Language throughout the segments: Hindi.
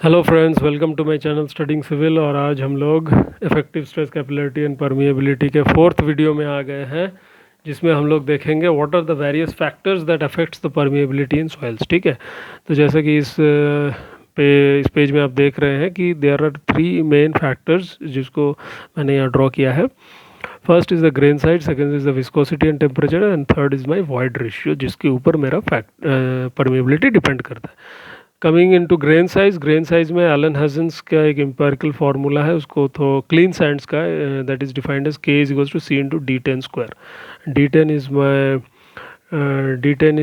Hello friends, welcome to my channel studying civil. और आज हम लोग effective stress capability and permeability के फोर्थ वीडियो में आ गए हैं, जिसमें हम लोग देखेंगे what are the various factors that affects the permeability in soils. ठीक है, तो जैसे कि इस पेज में आप देख रहे हैं कि there are three main factors जिसको मैंने यहाँ ड्रॉ किया है। First is the grain size, second is the viscosity and temperature, and third is my void ratio, जिसके ऊपर मेरा परमिएबिलिटी डिपेंड करता है। Coming into grain size में एलन हजन्स का एक एम्पेरिकल फार्मूला है, उसको तो क्लीन सैंड्स का, that is defined as K is equals to C into D ten square. D ten is my D10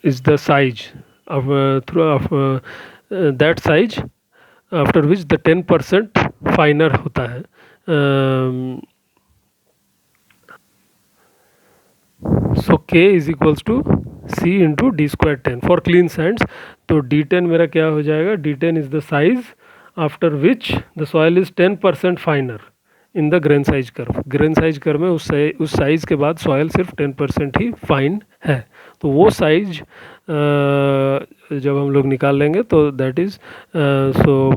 is the size of that size after which the 10% finer होता है। So K is equals to C into D square 10 for clean sands. तो D10 मेरा क्या हो जाएगा, D10 is the size after which the soil is 10% finer in the grain size curve. Grain size curve में उस साइज के बाद सॉइल सिर्फ 10% ही फाइन है। तो वो साइज जब हम लोग निकाल लेंगे तो दैट इज तो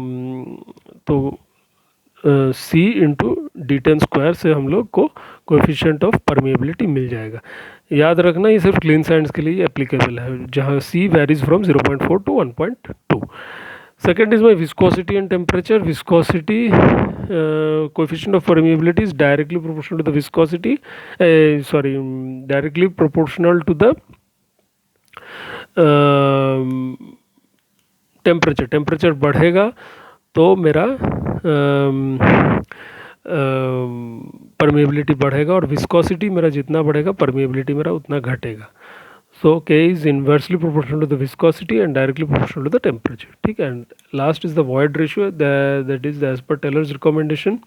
सी इंटू D10 स्क्वायर से हम लोग को कोएफिशिएंट ऑफ परमिएबिलिटी मिल जाएगा। याद रखना ये सिर्फ क्लीन सैंड्स के लिए एप्लीकेबल है, जहाँ C varies from 0.4 to 1.2। Second is my viscosity and temperature. Viscosity coefficient of permeability is directly proportional to the viscosity, directly proportional to the temperature. Temperature बढ़ेगा तो मेरा परमिएबिलिटी बढ़ेगा, और विस्कोसिटी मेरा जितना बढ़ेगा परमिएबिलिटी मेरा उतना घटेगा। So K is inversely proportional to the viscosity and directly proportional to the temperature. ठीक है, and last is the void ratio, that is as per Taylor's recommendation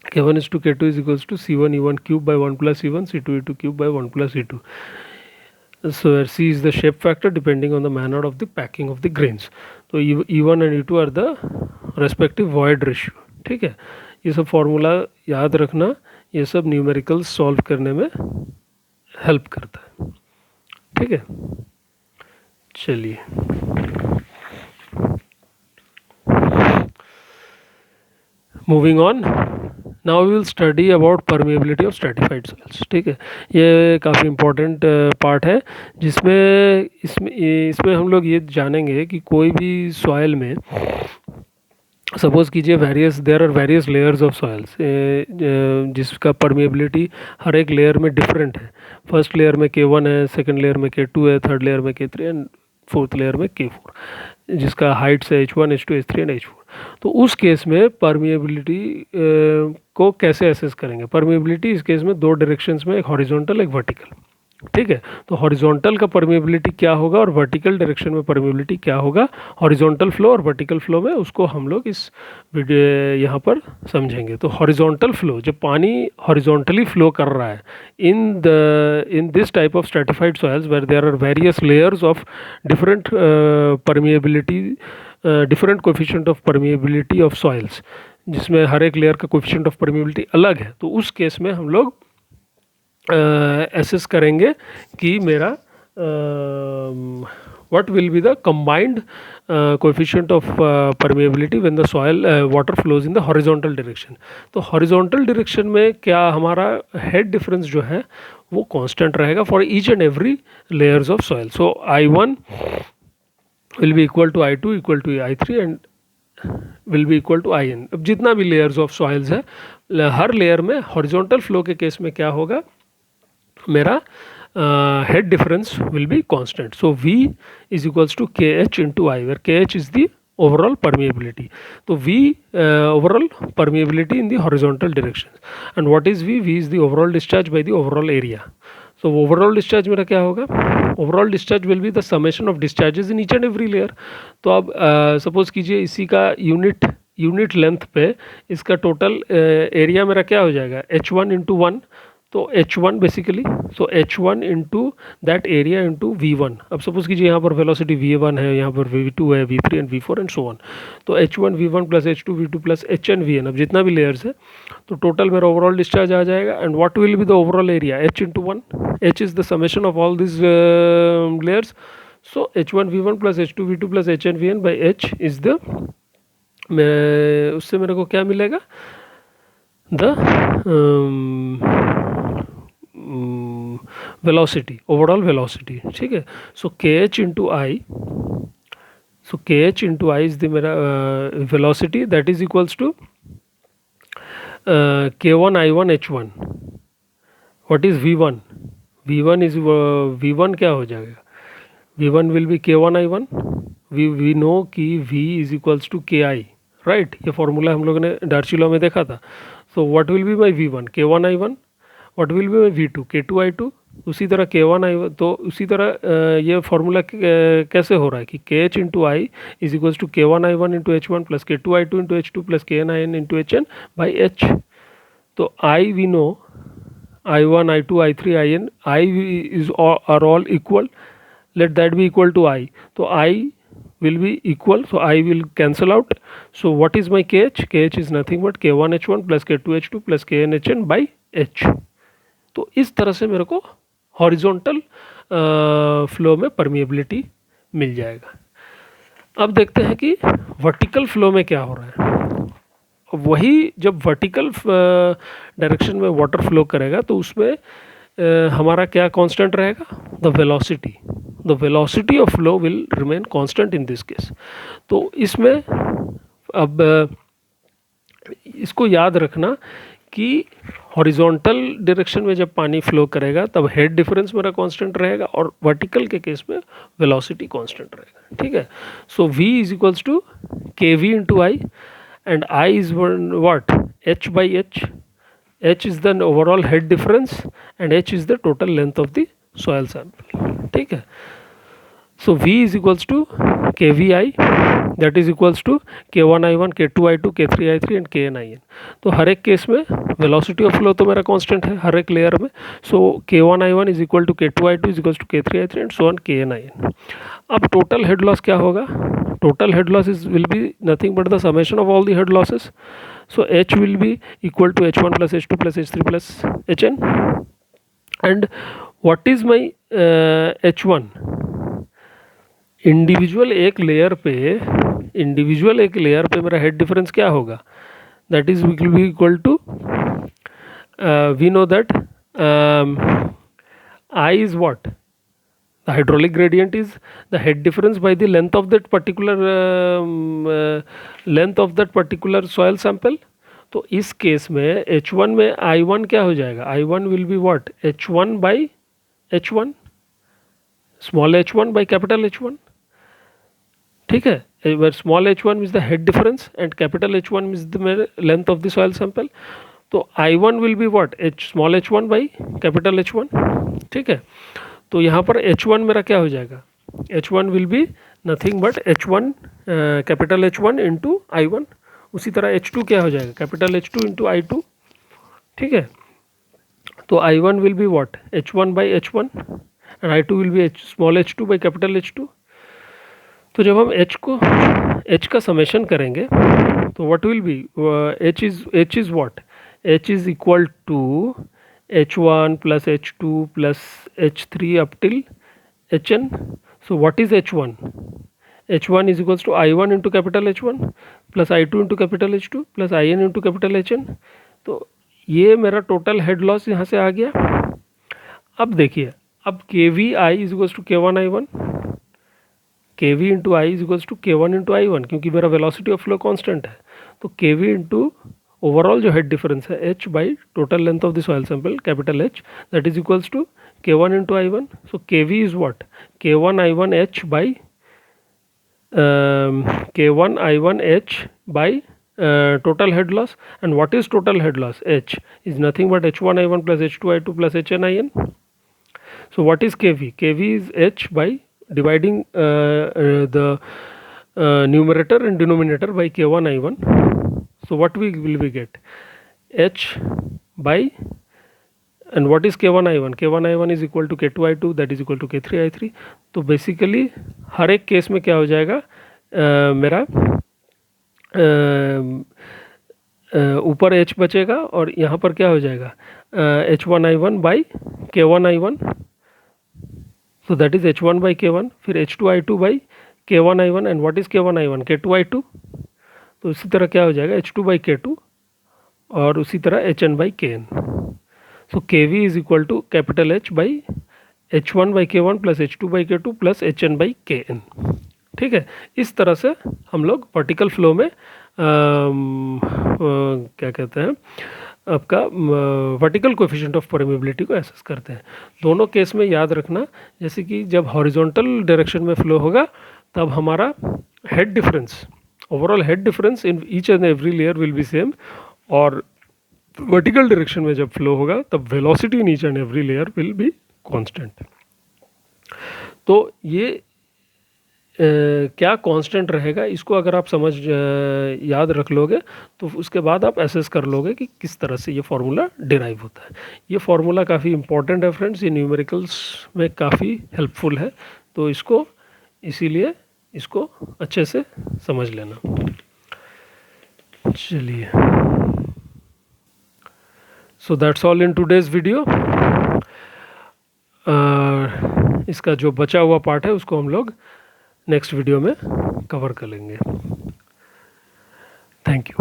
K1 is to K2 is equals to C1 E1 cube by 1 plus E1, C2 E2 cube by 1 plus E2. So where C is the shape factor depending on the manner of the packing of the grains. तो E1 and E2 are the respective void ratio. ठीक है, ये सब फॉर्मूला याद रखना, ये सब न्यूमेरिकल्स सॉल्व करने में हेल्प करता है। ठीक है, चलिए moving on. Now we will study about permeability of stratified soils. ठीक है, ये काफ़ी इम्पोर्टेंट पार्ट है, जिसमें इसमें हम लोग ये जानेंगे कि कोई भी सॉइल में सपोज कीजिए there are various layers of soils, जिसका परमिएबिलिटी हर एक लेयर में डिफरेंट है। फर्स्ट लेयर में K1 है, सेकंड लेयर में K2 है, थर्ड लेयर में K3 एंड फोर्थ लेयर में K4, जिसका हाइट्स है H1 H2 H3 and H4। तो उस केस में परमिएबिलिटी को कैसे एसेस करेंगे? परमिएबिलिटी इस केस में दो डायरेक्शंस में, एक हॉरिजॉन्टल एक वर्टिकल। ठीक है, तो हॉरिजॉन्टल का परमिएबिलिटी क्या होगा और वर्टिकल डायरेक्शन में परमिएबिलिटी क्या होगा, हॉरिजॉन्टल फ्लो और वर्टिकल फ्लो में, उसको हम लोग इस वीडियो यहाँ पर समझेंगे। तो हॉरिजॉन्टल फ्लो, जब पानी हॉरिजॉन्टली फ्लो कर रहा है in this type of stratified soils where there are various layers of different permeability, different coefficient of permeability of soils, जिसमें हर एक लेयर का कोएफिशिएंट ऑफ परमिएबिलिटी अलग है। तो उस केस में हम लोग एसेस करेंगे कि मेरा what will be the combined coefficient of permeability when the soil water flows in the horizontal direction। तो horizontal direction में क्या हमारा head difference जो है वो constant रहेगा for each and every layers of soil। So I1 will be equal to I2 equal to I3 and will be equal to IN। अब जितना भी layers of soils है, हर layer में horizontal flow के केस में क्या होगा, मेरा head difference will be constant। So V is equals to KH into I, where KH is the overall permeability। तो V overall permeability in the horizontal direction, and what is V? V is the overall discharge by the overall area। So overall discharge मेरा क्या होगा? Overall discharge will be the summation of discharges in each and every layer। तो अब सपोज कीजिए इसी का यूनिट लेंथ पे इसका टोटल एरिया मेरा क्या हो जाएगा, H1 into 1। तो H1 basically, so H1 into that area into V1। अब सपोज कीजिए यहाँ पर वेलोसिटी V1 है, यहाँ पर V2 है, V3 and V4 and so on. तो H1 V1 plus H2 V2 plus HN VN, अब जितना भी लेयर्स है तो टोटल मेरा ओवरऑल डिस्चार्ज आ जाएगा। And what will be the overall area, H into 1। H is the summation of all this layers. So H1V1 plus H2V2 plus HNVN by H is the, उससे मेरे को क्या मिलेगा, द वेलोसिटी, ओवरऑल वेलोसिटी, ठीक है। सो KH into I, so KH into I is the velocity, that is equals to K1 I1 H1. What is V1? V1 is V1 क्या हो जाएगा, V1 will be K1 I1. we know कि V is equals to KI, right? ये फॉर्मूला हम लोगों ने डार्सी लॉ में देखा था. So what will be my V1? K1 I1. What will be my V2? K2 I2. उसी तरह K1 I1. तो उसी तरह ये फॉर्मूला कैसे हो रहा है कि KH into I is equals to K1 I1 into H1 plus K2 I2 into H2 plus KN IN into HN by H. तो I we know I1 I2 I3 IN, I is are all equal, let that be equal to I. तो I will be equal, so I will cancel out. So what is my KH? KH is nothing but K1 H1 plus K2 H2 plus KN HN by H. तो इस तरह से मेरे को हॉरिजॉन्टल फ्लो में परमिएबिलिटी मिल जाएगा. अब देखते हैं कि वर्टिकल फ्लो में क्या हो रहा है. वही जब वर्टिकल डायरेक्शन में वाटर फ्लो करेगा तो उसमें हमारा क्या कांस्टेंट रहेगा, the velocity. The velocity of flow will remain constant in this case. तो इसमें अब इसको याद रखना कि हॉरिजॉन्टल डायरेक्शन में जब पानी फ्लो करेगा तब हेड डिफरेंस मेरा कांस्टेंट रहेगा और वर्टिकल के केस में वेलोसिटी कांस्टेंट रहेगा, ठीक है. So v is equals to KV into I and I is what, H by H. H is the overall head difference and H is the total length of the soil sample, ठीक है. So V is equals to KVI, that is equals to K1 I1 K2 I2 K3 I3 and KN IN. तो हर एक केस में वेलोसिटी ऑफ फ्लो तो मेरा कांस्टेंट है हर एक लेयर में. So K1 I1 is equal to K2 I2 is equal to K3 I3 and so on KN IN. अब टोटल हेड लॉस क्या होगा? Total head loss will be nothing but the summation of all the head losses. So H will be equal to H1 plus H2 plus H3 plus Hn. And what is my H1? Individual एक लेयर पे मेरा हेड डिफरेंस क्या होगा? That is will be equal to, we know that I is what, the hydraulic gradient is the head difference by the length of that particular soil sample. तो इस केस में H1 में I1 क्या हो जाएगा? I1 will be what? H1 by H1, small h1 by capital H1, ठीक है. where small h1 is the head difference and capital H1 is the length of the soil sample. तो I1 will be what? small h1 by capital H1, ठीक है. तो यहाँ पर H1 मेरा क्या हो जाएगा? H1 will be nothing but H1 capital H1 into I1. उसी तरह H2 क्या हो जाएगा? कैपिटल H2 इंटू I2, ठीक है. तो I1 will be what? H1 by H1 and I2 will be small h2 by capital H2. तो जब हम H का समेशन करेंगे तो what will be, H is what? H is equal to H1 plus H2 plus H3 up till Hn. So what is H1? H1 is equals to I1 into capital H1 plus I2 into capital H2 plus IN into capital Hn. तो ये मेरा टोटल हेड लॉस यहाँ से आ गया. अब देखिए, अब KVI is equals to K1 I1, KV into I is equals to K1 into I1 क्योंकि मेरा वेलोसिटी ऑफ फ्लो कांस्टेंट है. तो KV into ओवरऑल जो हेड डिफरेंस है H by total length of the soil sample capital H, that is equals to K1 into I1. So KV is what? K1 I1 H by K1 I1 H by total head loss. And what is total head loss? H is nothing but H1 I1 plus H2 I2 plus Hn IN. So what is KV? KV is H by dividing the numerator and denominator by K1 I1. So what will we get? H by, and what is K1 I1? K1 I1 is equal to K2 I2, that is equal to K3 I3. तो बेसिकली हर एक केस में क्या हो जाएगा, मेरा ऊपर H बचेगा और यहाँ पर क्या हो जाएगा, H1 I1 by K1 I1. So that is H1 by K1, फिर H2I2 by K1I1 and what is K1I1? K2I2. तो इसी तरह क्या हो जाएगा H2 by K2 और उसी तरह HN by KN. So KV is equal to capital H by H1 by K1 plus H2 by K2 plus HN by KN. ठीक है, इस तरह से हम लोग वर्टिकल फ्लो में क्या कहते हैं आपका वर्टिकल कोएफिशिएंट ऑफ परमेबिलिटी को एसेस करते हैं. दोनों केस में याद रखना, जैसे कि जब हॉरिजॉन्टल डायरेक्शन में फ्लो होगा तब हमारा head difference, overall head difference in each and every layer will be same, और वर्टिकल डायरेक्शन में जब फ्लो होगा तब velocity in each and every layer will be constant. तो ये क्या कांस्टेंट रहेगा, इसको अगर आप समझ याद रख लोगे तो उसके बाद आप एसेस कर लोगे कि किस तरह से ये फार्मूला डिराइव होता है. ये फार्मूला काफ़ी इंपॉर्टेंट है फ्रेंड्स, ये न्यूमेरिकल्स में काफ़ी हेल्पफुल है, तो इसको इसीलिए इसको अच्छे से समझ लेना. चलिए, so that's all in today's video. इसका जो बचा हुआ पार्ट है उसको हम लोग नेक्स्ट वीडियो में कवर कर लेंगे. Thank you.